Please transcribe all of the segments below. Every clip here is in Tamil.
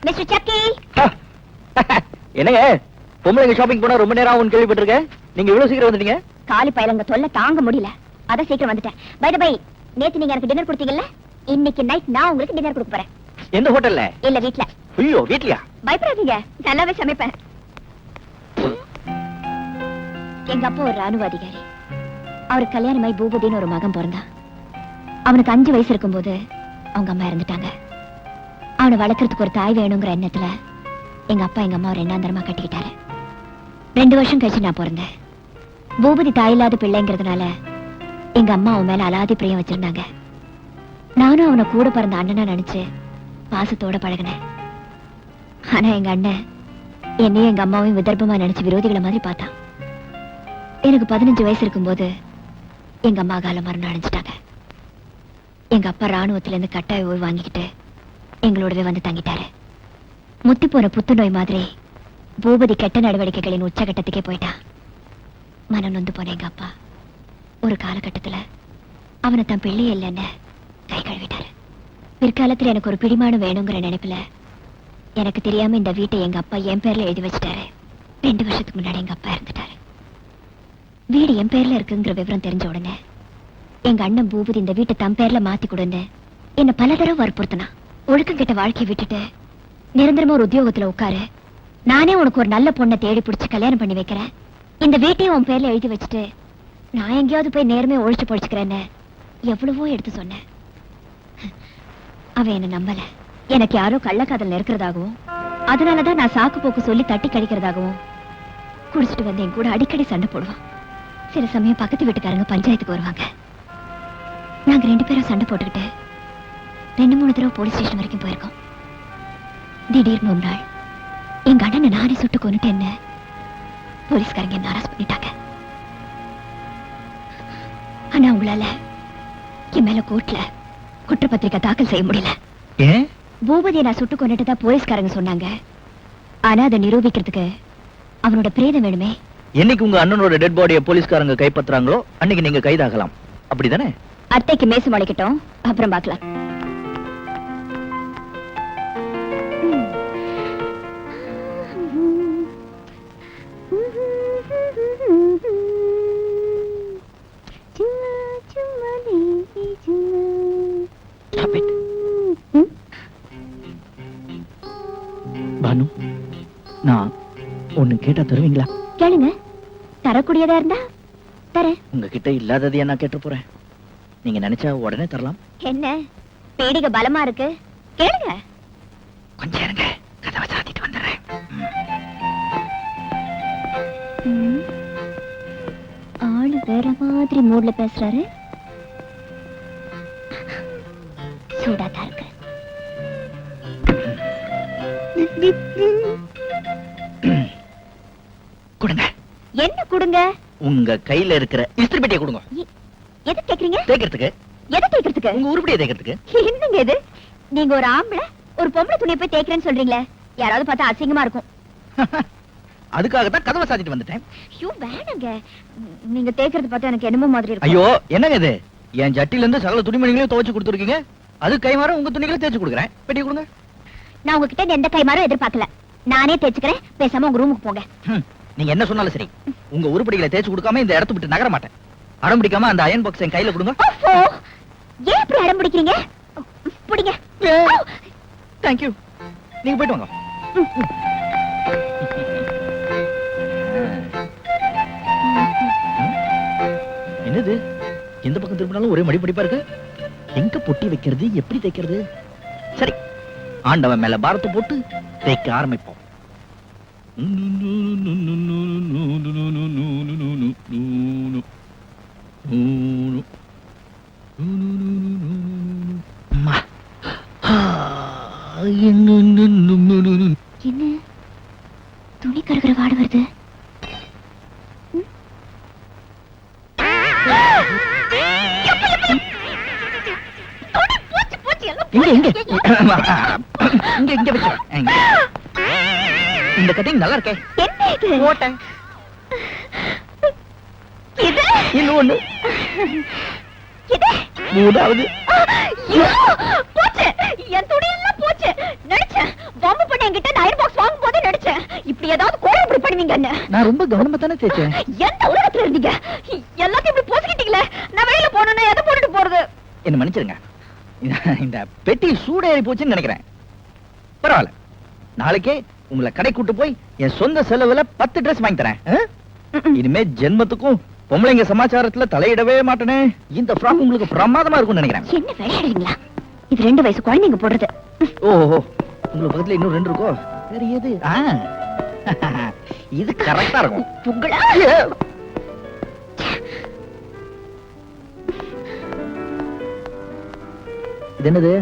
மிஸ்டர் சக்கி. என்னங்க பொம்பளைங்க ஷாப்பிங் போனா ரொம்ப நேரம் ஆகும் கேள்விப்பட்டிருக்கேன். நீங்க இவ்வளவு சீக்கிரம் வந்துட்டீங்க? காலி பையலங்க தொல்லை தாங்க முடியல, அதான் சீக்கிரம் வந்துட்டேன். பை தி பை, நேத்து நீங்க எனக்கு டின்னர் கொடுத்தீங்கல்ல, இன்னைக்கு நைட் நான் உங்களுக்கு டின்னர் கொடுக்க போறேன். எந்த ஹோட்டல்ல? இல்ல வீட்ல. ஐயோ வீட்லயா? பயப்படாதீங்க, நல்லாவே சமைப்பேன். எங்க அப்பா ஒரு ராணுவ அதிகாரி. அவருக்கு கல்யாணமாய் பூபதினு ஒரு மகன் பிறந்தான். அவனுக்கு 5 வயசு இருக்கும்போது அவங்க அம்மா இறந்துட்டாங்க. அவனை வளர்க்கறதுக்கு ஒரு தாய் வேணுங்கிற எண்ணத்துல எங்க அப்பா எங்க அம்மா 2ஆம் தரமா கட்டிக்கிட்டாரு. 2 வருஷம் கழிச்சு நான் பிறந்தேன். பூபதி தாயில்லாத பிள்ளைங்கிறதுனால எங்க அம்மா அவன் மேல அலாதி பிரியம் வச்சிருந்தாங்க. நானும் அவனை கூட பிறந்த அண்ணனா நினைச்சு பாசத்தோட பழகினேன். ஆனா எங்க அண்ணன் என்னையும் எங்க அம்மாவையும் விதர்ப்பமா நினைச்சு விரோதிகளை மாதிரி பார்த்தான். எனக்கு 15 வயசு இருக்கும்போது எங்க அம்மா கால மரணம் அடைஞ்சிட்டாங்க. எங்க அப்பா ராணுவத்துல இருந்து கட்டாய ஓய்வு வாங்கிக்கிட்டு எங்களோடவே வந்து தங்கிட்டாரு. முத்தி போன புத்துநோய் மாதிரி பூபதி கெட்ட நடவடிக்கைகளின் உச்சகட்டத்துக்கே போயிட்டான். மனம் நொந்து போன எங்க அப்பா ஒரு காலகட்டத்துல அவனை தன் பிள்ளையே இல்லைன்னு கை கழுவிட்டாரு. பிற்காலத்துல எனக்கு ஒரு பிடிமானம் வேணுங்கிற நினைப்புல எனக்கு தெரியாம இந்த வீட்டை எங்க அப்பா என் பேர்ல எழுதி வச்சுட்டாரு. 2 வருஷத்துக்கு முன்னாடி எங்க அப்பா இறந்துட்டாரு. வீடு என் பேர்ல இருக்குங்கிற விவரம் தெரிஞ்ச உடனே எங்க அண்ணன் பூபதி இந்த வீட்டை தன் பேர்ல மாத்தி கொடுன்னு என்ன பல தடவை வற்புறுத்தினா. ஒழுக்கம் கெட்ட வாழ்க்கையை விட்டுட்டு நிரந்தரமா ஒரு உத்தியோகத்துல உட்காரு, நானே உனக்கு ஒரு நல்ல பொண்ணை தேடி பிடிச்சு கல்யாணம் பண்ணி வைக்கிறேன், இந்த வீட்டையும் உன் பேர்ல எழுதி வச்சுட்டு நான் எங்கேயாவது போய் நேர்மையா ஒழிச்சு பொழிச்சுக்கிறேன்னு எவ்வளவோ எடுத்து சொன்னேன். அவன் என்ன நம்பல. எனக்கு யாரோ கள்ளக்காதல் இருக்கிறதாகவும் அதனாலதான் நான் சாக்கு போக்கு சொல்லி தட்டி கழிக்கிறதாகவும் குடிச்சிட்டு வந்து என் கூட அடிக்கடி சண்டை போடுவான். சில சமயம் பக்கத்து வீட்டுக்காரங்க பஞ்சாயத்துக்கு வருவாங்க. நாங்க 2 பேரும் சண்டை போட்டுக்கிட்டு 2-3 தடவை போலீஸ் ஸ்டேஷன் வரைக்கும் போயிருக்கோம். திடீர்னு ஒரு நாள் எங்க அண்ணனை நானே சுட்டு கொன்னுட்டேன்னு போலீஸ்காரங்க என்ன அரெஸ்ட் பண்ணிட்டாங்க. ஆனா உங்களால என் மேல கோர்ட்ல குற்றப்பத்திரிக்கை தாக்கல் செய்ய முடியல. பூபதியை நான் சுட்டு கொன்னுட்டதா போலீஸ்காரங்க சொன்னாங்க. ஆனா அதை நிரூபிக்கிறதுக்கு அவனோட பிரேதம் வேணுமே. என்னைக்கு உங்க அண்ணனோட டெட் பாடியை போலீஸ்காரங்க கைப்பற்றாங்களோ அன்னைக்கு நீங்க கைதாகலாம், அப்படிதானே? அத்தைக்கு மேசு முளைக்கட்டும், அப்புறம் பார்க்கலாம். பானு, நான் ஒண்ணு கேட்டா தருவீங்களா? கேளுங்க, தரக்கூடியதா இருந்தா தரேன். உங்ககிட்ட இல்லாததையா நான் கேட்டு போறேன். நீங்க நினைச்சா உடனே தரலாம். என்ன பேடிக பலமா இருக்கு, கேளுங்க. கொஞ்சம் இருங்க, கதவை சாத்திட்டு வந்துடுறேன். ஆளு வேற மாதிரி மூட்ல பேசுறாரு. சூடாதான் இருக்கு. கொடுங்க. என்ன கொடுங்க? உங்க கையில இருக்கிற இஸ்திரி பெட்டியை கொடுங்க. எது கேக்குறீங்க? தேய்க்கிறதுக்கு. எது தேய்க்கிறதுக்கு? உங்க உருப்படியை தேய்க்கிறதுக்கு. என்னங்க இது? நீங்க ஒரு ஆம்பளை ஒரு பொம்பளை துணியை போய் தேய்க்கிறேன்னு சொல்றீங்களே, யாராவது பார்த்தா அசிங்கமா இருக்கும். அதுக்காக தான் கதவை சாத்திட்டு வந்துட்டேன். ஐயோ வேணாங்க, நீங்க தேய்க்கிறது பார்த்தா எனக்கு என்னமோ மாதிரி இருக்கு. ஐயோ என்னங்க இது? என் ஜட்டில இருந்து சகல துணிமணிகளையும் துவைச்சு கொடுத்துருக்கீங்க, அது கைமாற உங்க துணிகளை தேய்ச்சு கொடுக்குறேன். பெட்டி கொடுங்க. நான் உங்ககிட்ட எந்த கைமாறும் எதிர்பார்க்கல, நானே தேய்ச்சுக்கிறேன். பேசாம உங்க ரூமுக்கு போங்க. நீங்க என்ன சொன்னாலும் சரி, உங்க உருப்படிகளை தேய்ச்சு கொடுக்காம இந்த இடத்தை விட்டு நகர மாட்டேன். அடம் பிடிக்காம அந்த அயன் பாக்ஸ் என் கையில கொடுங்க. ஏன் இப்படி அடம் பிடிக்கிறீங்க? பிடிங்க. Thank you. நீங்க போயிட்டு வாங்க. என்னது எந்த பக்கம் திரும்பினாலும் ஒரே மடிப்படிப்பா இருக்கு. எங்க பொட்டி வைக்கிறது, எப்படி தைக்கிறது? சரி, ஆண்டவன் மேல பாரத்தை போட்டு தேய்க்க ஆரம்பிப்போம். என்ன துணி கருகிற வாடு வருது? இந்த கட்டிங் நல்லா இருக்கே. என்ன இது? ஓட்டை. இது இன்னொன்னு. இது மூணாவது. போச்சு, என் துணி எல்லாம் போச்சு. நினைச்சேன் பாம்பு தேய்க்கிறீங்க என்ன? நான் ரொம்ப கவனமா தானே தேய்ச்சேன். எந்த உலகத்துல இருந்தீங்க? எல்லாத்தையும் இப்படி போசிக்கிட்டீங்களே. நான் வெளியில போனேன்னா எதை போட்டுட்டு போறது? என்ன மன்னிச்சிருங்க. இந்த பெட்டி சூடேறி போச்சுன்னு நினைக்கிறேன். பரவாயில்ல, நாளைக்கே உங்களை கடை கூட்டு போய் என் சொந்த செலவுல 10 Dress வாங்கி தரேன். இனிமே ஜென்மத்துக்கும் பொம்பளைங்க சமாச்சாரத்துல தலையிடவே மாட்டேனே. இந்த ஃப்ராக் உங்களுக்கு பிரமாதமா இருக்கும்னு நினைக்கிறேன். என்ன விளையாடுறீங்களா? இது 2 வயசு குழந்தைங்க போடுறது. ஓஹோ, உங்களுக்கு பக்கத்துல இன்னும் 2 இருக்கோ? வேற எது? இது கரெக்டா இருக்கும். உங்களா? இது என்னது?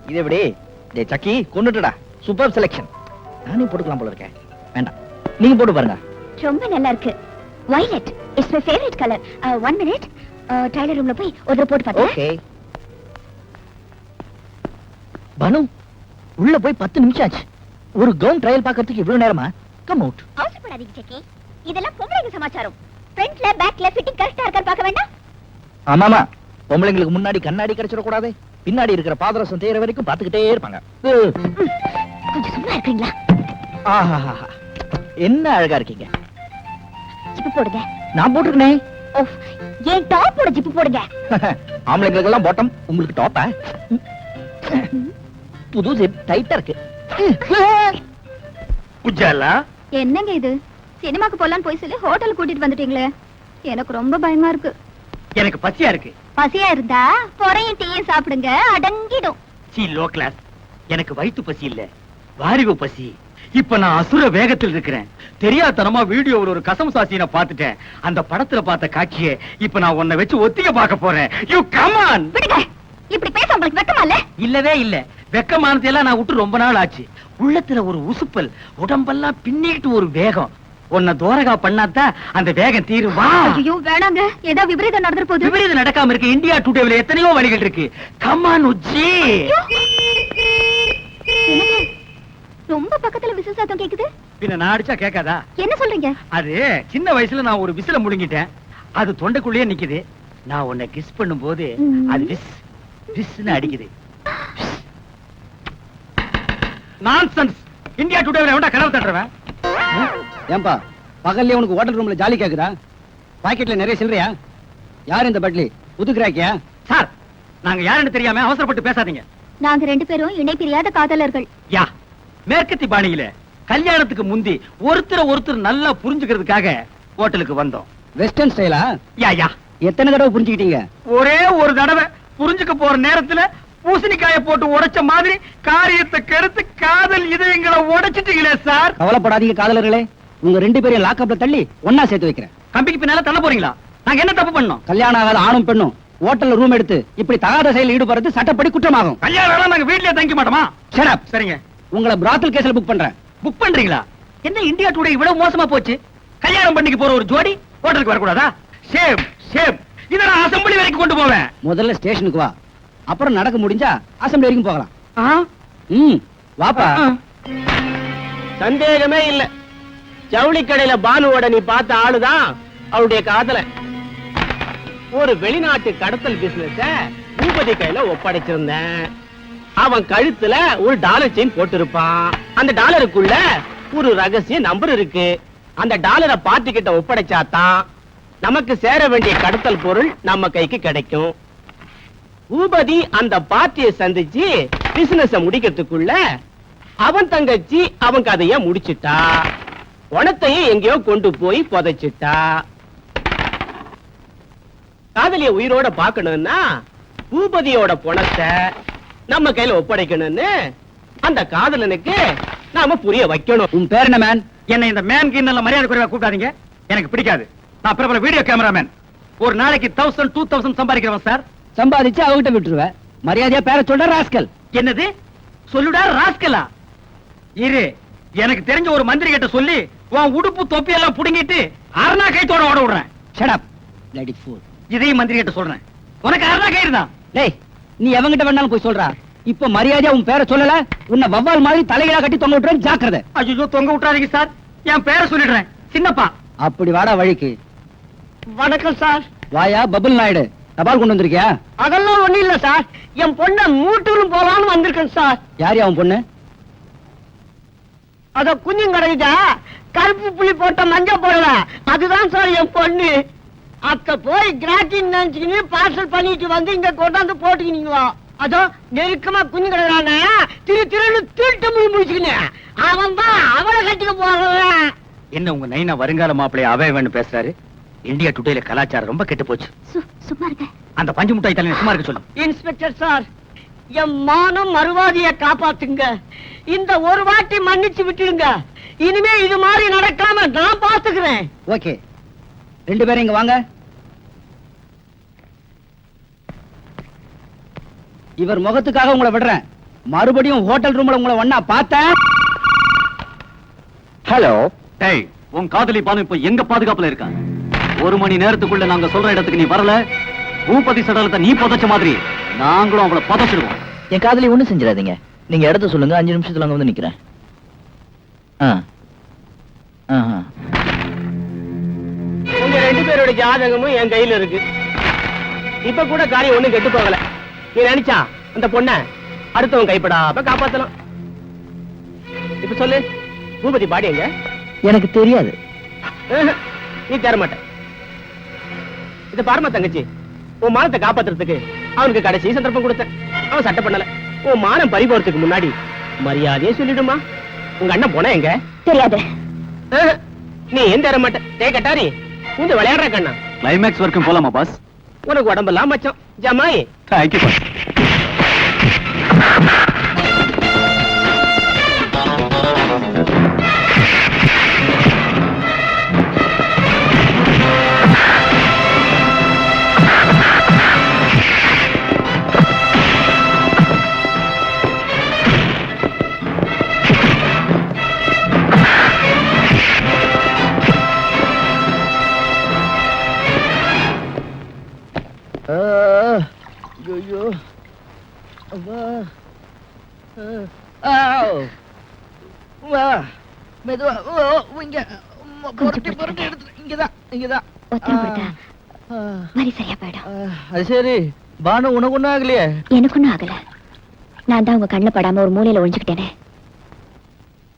இது எப்படி? டேய் சக்கி, கொன்னுட்டடா. Super selection. நானே போட்டுக்கலாம் போல இருக்கேன். வேண்டாம், நீங்க போட்டு பாருங்க. ரொம்ப நல்லா இருக்கு. violet is my favorite color. 1 minute. Tailor ரூம்ல போய் ஒரு போட்டு பார்த்தேன். ஓகே. பானு, உள்ள போய் 10 நிமிஷம் ஆச்சு. ஒரு கவுன் ட்ரையல் பார்க்கிறதுக்கு இவ்வளவு நேரமா? Come out. அவசரப்படாதீங்க சக்கி. இதெல்லாம் பொம்பளைங்க சமாச்சாரம். ஃப்ரண்ட்ல பேக்ல ஃபிட்டிங் கரெக்ட்டா இருக்கான்னு பார்க்க வேண்டாம்? ஆமாமா, பொம்பளைங்களுக்கு முன்னாடி கண்ணாடி கிடைச்சிட கூடாது. பின்னாடி இருக்கிற பாதரசம் தேய்ற வரைக்கும் பாத்துக்கிட்டே இருப்பாங்க. கொஞ்சம் சும்மா இருக்கீங்களா? ஆஹா, என்ன அழகா இருக்கீங்க. ஜிப்பு போடுங்க. நான் போட்டுருக்கேன். ஓஃப், ஏன் டாப்போட ஜிப்பு போடுங்க. ஆம்பளைங்களுக்கு எல்லாம் பாட்டம், உங்களுக்கு டாப்பா? புது ஜிப் டைட்டா இருக்கு. குஜாலா, என்னங்க இது? சினிமாக்கு போலான்னு போய் சொல்லி ஹோட்டல் கூட்டிட்டு வந்துட்டீங்களே. எனக்கு ரொம்ப பயமா இருக்கு. எனக்கு பசியா இருக்கு. பசியா இருந்தா பொறையும் டீயும் சாப்பிடுங்க, அடங்கிடும். C low class. எனக்கு வயிற்று பசி இல்ல, வாரிவு பசி. இப்ப நான் அசுர வேகத்தில் இருக்கிறேன். தெரியாதனமா வீடியோவில் ஒரு கசம் சாசியை பார்த்துட்டேன். அந்த படத்துல பார்த்த காட்சியை இப்ப நான் உன்னை வச்சு ஒத்திக பார்க்க போறேன். You come on. விடுங்க. இப்படி பேச உங்களுக்கு வெக்கமா இல்ல? இல்லவே இல்ல. வெக்கமானதெல்லாம் நான் விட்டு ரொம்ப நாள் ஆச்சு. உள்ளத்துல ஒரு உசுப்பல், உடம்பெல்லாம் பின்னிட்டு ஒரு வேகம். உன்னை தோரகா பண்ணாதான் அந்த வேகம் தீருமா? ஐயோ வேணாங்க, ஏதோ விபரீதம் நடந்துற போகுது. விபரீதம் நடக்காம இருக்கு. இந்தியா டுடேல எத்தனையோ வழிகள் இருக்கு. கம் ஆன் உச்சி. என்னங்க, ரொம்ப பக்கத்துல விசில் சத்தம் கேக்குது. பின்ன நான் அடிச்சா கேட்காதா? என்ன சொல்றீங்க? அது சின்ன வயசுல நான் ஒரு விசில முழுங்கிட்டேன். அது தொண்டைக்குள்ளேயே நிக்குது. நான் உன்னை கிஸ் பண்ணும் போது அது விஸ் விஸ்னு அடிக்குது. நான்சென்ஸ். இந்தியா டுடேல எவன்டா கனவு தட்டுறவன்? ஏன்பா பகல்ல உனக்கு ஹோட்டல் ரூம்ல ஜாலி கேக்குதா? பாக்கெட்ல நிறைய சில்லறையா? யார் இந்த பட்லி? புதுக்குறாக்கியா? சார், நாங்க யாருன்னு தெரியாம அவசரப்பட்டு பேசாதீங்க. நாங்க 2 பேரும் இணை பிரியாத காதலர்கள். யா, மேற்கத்தி பாணியில கல்யாணத்துக்கு முந்தி ஒருத்தர் நல்லா புரிஞ்சுக்கிறதுக்காக ஹோட்டலுக்கு வந்தோம். வெஸ்டர்ன் ஸ்டைலா? யா யா. எத்தனை தடவை புரிஞ்சுக்கிட்டீங்க? ஒரே ஒரு தடவை புரிஞ்சுக்க போற நேரத்துல பூசணிக்காய போட்டு உடைச்ச மாதிரி காரியத்தை கெடுத்து காதல் இதயங்களை உடைச்சிட்டீங்களே சார். கவலைப்படாதீங்க காதலர்களே, உங்க 2 பேரையும் லாக்அப்ல தள்ளி ஒன்னா சேர்த்து வைக்கிறேன். கம்பிக்கு பின்னால தள்ள போறீங்களா? நாங்க என்ன தப்பு பண்ணோம்? கல்யாணம் ஆகாத ஆணும் பெண்ணும் ஹோட்டல்ல ரூம் எடுத்து இப்படி தகாத செயலில் ஈடுபடுறது சட்டப்படி குற்றமாகும். கல்யாணம் நாங்க வீட்லயே தங்க மாட்டோமா? Shut up. சரிங்க. உங்களை பிராத்தல் கேஸ்ல புக் பண்றேன். புக் பண்றீங்களா? என்ன இந்தியா டுடே இவ்வளவு மோசமா போச்சு? கல்யாணம் பண்ணிக்கு போற ஒரு ஜோடி ஹோட்டலுக்கு வரக்கூடாதா? Shame shame. இத நான் அசெம்பிளி வரைக்கும் கொண்டு போவேன். முதல்ல ஸ்டேஷனுக்கு வா, அப்புறம் நடக்க முடிஞ்சா அசெம்பிளி வரைக்கும் போகலாம். வாப்பா. சந்தேகமே இல்ல, ஜவுளி கடையில பானுவோட நீ பார்த்த ஆளுதான் அவருடைய காதல. ஒரு வெளிநாட்டு கடத்தல் பிசினஸ பூபதி கையில ஒப்படைச்சிருந்தேன். அவன் கழுத்துல ஒரு டாலர் செயின் போட்டிருப்பான். அந்த டாலருக்குள்ள ஒரு ரகசிய நம்பர் இருக்கு. அந்த டாலரை பார்ட்டி கிட்ட ஒப்படைச்சாதான் நமக்கு சேர வேண்டிய கடத்தல் பொருள் நம்ம கைக்கு கிடைக்கும். பூபதி அந்த பார்ட்டியை சந்திச்சு பிசினஸ முடிக்கிறதுக்குள்ள அவன் தங்கச்சி அவன் கதைய முடிச்சிட்டா. பணத்தையும் எங்கேயோ கொண்டு போய் புதைச்சிட்டா. காதலிய உயிரோட பார்க்கணும்னா பூபதியோட பணத்தை நம்ம கையில ஒப்படைக்கணும்னு அந்த காதலனுக்கு நாம புரிய வைக்கணும். உன் பேர் என்ன மேன்? என்ன இந்த மேன் கிண்ணல மரியாதை குறைவா கூப்பிடாதீங்க. எனக்கு பிடிக்காது. நான் பிரபல வீடியோ கேமராமேன். ஒரு நாளைக்கு 1000 2000 சம்பாதிக்கிறவன் சார். சம்பாதிச்சு அவகிட்ட விட்டுருவேன். மரியாதையா பேரை சொல்ற ராஸ்கல். என்னது சொல்லுடா ராஸ்கலா? இரு, எனக்கு தெரிஞ்ச ஒரு மந்திரி கிட்ட சொல்லி உன் உடுப்பு தொப்பி எல்லாம் புடுங்கிட்டு அரணா கைத்தோட ஓட விடுறேன். Shut up bloody fool. இதையும் மந்திரி கிட்ட சொல்றேன். உனக்கு அரணா கயிறு தான். டேய், நீ எவங்கிட்ட வேணாலும் போய் சொல்றா. இப்ப மரியாதையா உன் பேரை சொல்லல, உன்னை வவ்வால் மாதிரி தலைகளா கட்டி தொங்க விட்டுறேன். ஜாக்கிரதை. ஐயோ, தொங்க விட்டுறாதீங்க சார். என் பேரை சொல்லிடுறேன், சின்னப்பா. அப்படி வாடா வழிக்கு. வணக்கம் சார். வாயா பபுல் நாயுடு, தபால் கொண்டு வந்திருக்கியா? அதெல்லாம் ஒண்ணு இல்ல சார். என் பொண்ண மூட்டூரும் போலான்னு வந்திருக்கேன் சார். யார் அவன் பொண்ணு? அத குஞ்சும் கிடைக்குதா கருப்பு புள்ளி போட்ட மஞ்சள் போடல அதுதான் சார் என் பொண்ணு அக்க போய் கிராக்கிங் நினைச்சுக்கின்னு பார்சல் பண்ணிட்டு வந்து இங்க கொண்டாந்து போட்டுக்கினீங்களா அதோ நெருக்கமா குஞ்சு கிடக்குறான திருன்னு திருட்டு முடிச்சுக்கின்னு அவன் தான் அவளை கட்டிக்க போறான். என்ன உங்க நைனா வருங்கால மாப்பிள்ளைய அவைவன்னு பேசுறாரு? இந்தியா டுடேல கலாச்சாரம் ரொம்ப கெட்டு போச்சு. சும்மா இருக்க. அந்த பஞ்சு முட்டாய் தலையை சும்மா இருக்க சொல்லு. இன்ஸ்பெக்டர் சார், என் மானம் மறுவாதிய காப்பாத்துங்க. இந்த ஒரு வாட்டி மன்னிச்சு விட்டுடுங்க. இனிமே இது மாதிரி நடக்காம நான் பாத்துக்கிறேன். ஓகே, 2 பேரும் இங்க வாங்க. இவர் முகத்துக்காக உங்களை விடுறேன். மறுபடியும் ஹோட்டல் ரூம்ல உங்களை ஒண்ணா பார்த்தேன். ஹலோ. டேய், உன் காதலி பானு இப்ப எங்க பாதுகாப்புல இருக்கா? 1 மணி நேரத்துக்குள்ள நாங்க சொல்ற இடத்துக்கு நீ வரல, பூபதி சடலத்தை நீ புதைச்ச மாதிரி நாங்களும் அவளை புதைச்சிடுவோம். என் காதலி ஒண்ணும் செஞ்சிடாதீங்க. நீங்க இடத்த சொல்லுங்க, 5 நிமிஷத்துல அங்க வந்து நிக்கிறேன். உங்க 2 பேரோட ஜாதகமும் என் கையில இருக்கு. இப்ப கூட காரியம் ஒண்ணும் கெட்டு போகல. நீ நினைச்சா அந்த பொண்ண அடுத்தவன் கைப்படாம காப்பாத்தலாம். இப்ப சொல்லு, பூபதி பாடி எங்க? எனக்கு தெரியாது. நீ தர மாட்ட. இத பாருமா தங்கச்சி, உன் மானத்தை காப்பாத்துறதுக்கு அவனுக்கு கடைசி சந்தர்ப்பம் கொடுத்தேன். அவன் சட்டை பண்ணல. உன் மானம் பறி போறதுக்கு முன்னாடி மரியாதையே சொல்லிடுமா. உங்க அண்ணன் போன எங்க? தெரியாது. நீ ஏன் தர மாட்ட? டே கட்டாரி, கொஞ்சம் விளையாடுற கண்ணா. கிளைமேக்ஸ் வரைக்கும் போலாமா பாஸ்? உனக்கு உடம்பெல்லாம் மச்சம் ஜமாய். Thank you boss. ஐயோ, மெதுவா. இங்க புரட்டி புரட்டி எடுத்து இங்கதான் இங்கதான். ஒத்தரம் கொடுத்தா வலி சரியா போயிடும். அது சரி, பானு உனக்கு ஒண்ணும் ஆகலையே? எனக்கு ஒண்ணும் ஆகல. நான் தான் உங்க கண்ணுல படாம ஒரு மூலையில ஒழிஞ்சுக்கிட்டேனே.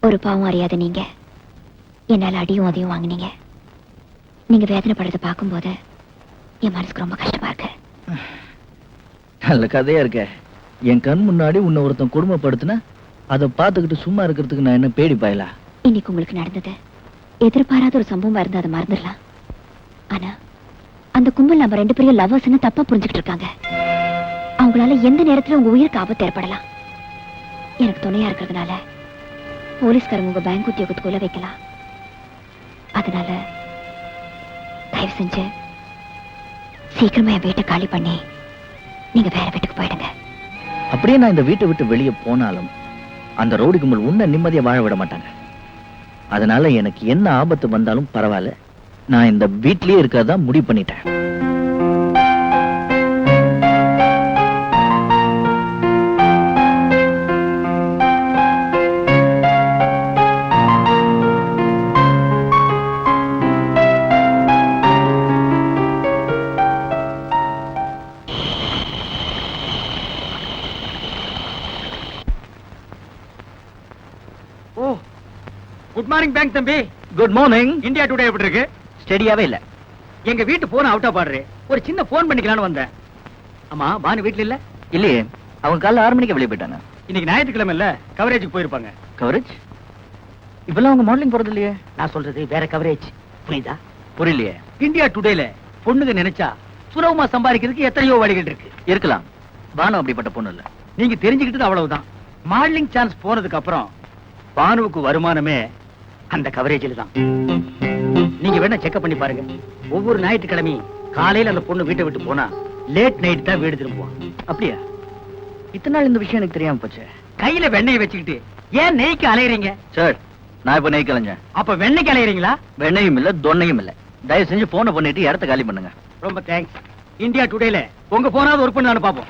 ஒரு பாவம் அறியாத நீங்க என்னால அடியும் அதையும் வாங்கினீங்க. நீங்க வேதனைப்படுறத பார்க்கும்போது என் மனசுக்கு ரொம்ப கஷ்டமா இருக்கு. நல்ல கதையா இருக்க. என் கண் முன்னாடி உன்னை ஒருத்தன் கொடுமைப்படுத்தின அதை பார்த்துக்கிட்டு சும்மா இருக்கிறதுக்கு நான் என்ன பேடி பாயலா? இன்னைக்கு உங்களுக்கு நடந்தது எதிர்பாராத ஒரு சம்பவமா இருந்தா அதை மறந்துடலாம். ஆனா அந்த கும்பல் நம்ம 2 பேரும் லவ்வர்ஸ்னு தப்பா புரிஞ்சுக்கிட்டு இருக்காங்க. அவங்களால எந்த நேரத்துல உங்க உயிருக்கு ஆபத்து ஏற்படலாம். எனக்கு துணையா இருக்கிறதுனால போலீஸ்காரங்க உங்க பேங்க் உத்தியோகத்துக்குள்ள வைக்கலாம். அதனால தயவு செஞ்சு சீக்கிரமா என் வீட்டை காலி பண்ணி நீங்க வேற வீட்டுக்கு போயிடுங்க. அப்படியே நான் இந்த வீட்டை விட்டு வெளியே போனாலும் அந்த ரோடு கும்பல் உன்னை நிம்மதியா வாழ விட மாட்டாங்க. அதனால எனக்கு என்ன ஆபத்து வந்தாலும் பரவாயில்ல, நான் இந்த வீட்லயே இருக்கிறதா முடிவு பண்ணிட்டேன். குட் மார்னிங் பேங்க் தம்பி. Good morning. இந்தியா டுடே எப்படி இருக்கு? ஸ்டெடியாவே இல்ல. எங்க வீட்டு போன் அவுட்டா பாடுற, ஒரு சின்ன போன் பண்ணிக்கலாம்னு வந்தேன். ஆமா, பானு வீட்ல இல்ல? இல்லையே, அவங்க காலைல 6 மணிக்கு வெளியே போயிட்டாங்க. இன்னைக்கு ஞாயிற்றுக்கிழமை இல்ல, கவரேஜுக்கு போயிருப்பாங்க. கவரேஜ்? இப்பெல்லாம் அவங்க மாடலிங் போறது இல்லையே. நான் சொல்றது வேற கவரேஜ், புரியுதா? புரியலையே. இந்தியா டுடேல பொண்ணுங்க நினைச்சா சுலபமா சம்பாதிக்கிறதுக்கு எத்தனையோ வழிகள் இருக்கு. இருக்கலாம், பானு அப்படிப்பட்ட பொண்ணு இல்ல. நீங்க தெரிஞ்சுக்கிட்டது அவ்வளவுதான். மாடலிங் சான்ஸ் போனதுக்கு அப்புறம் பானுவுக்கு வருமானமே அந்த கவரேஜில் தான். நீங்க வேணா செக்அப் பண்ணி பாருங்க. ஒவ்வொரு ஞாயிற்றுக்கிழமையும் காலையில அந்த பொண்ணு வீட்டை விட்டு போனா லேட் நைட் தான் வீடு திரும்புவான். அப்படியா? இத்தனை நாள் இந்த விஷயம் எனக்கு தெரியாம போச்சு. கையில வெண்ணெய் வச்சுக்கிட்டு ஏன் நெய்க்கு அலையறீங்க? சார், நான் இப்ப நெய் கலைஞ்சேன். அப்ப வெண்ணெய்க்கு அலையறீங்களா? வெண்ணையும் இல்ல, தொன்னையும் இல்ல. தயவு செஞ்சு போனை பண்ணிட்டு இடத்த காலி பண்ணுங்க. ரொம்ப தேங்க்ஸ். இந்தியா டுடேல உங்க போனாவது ஒர்க் பண்ணு பாப்போம்.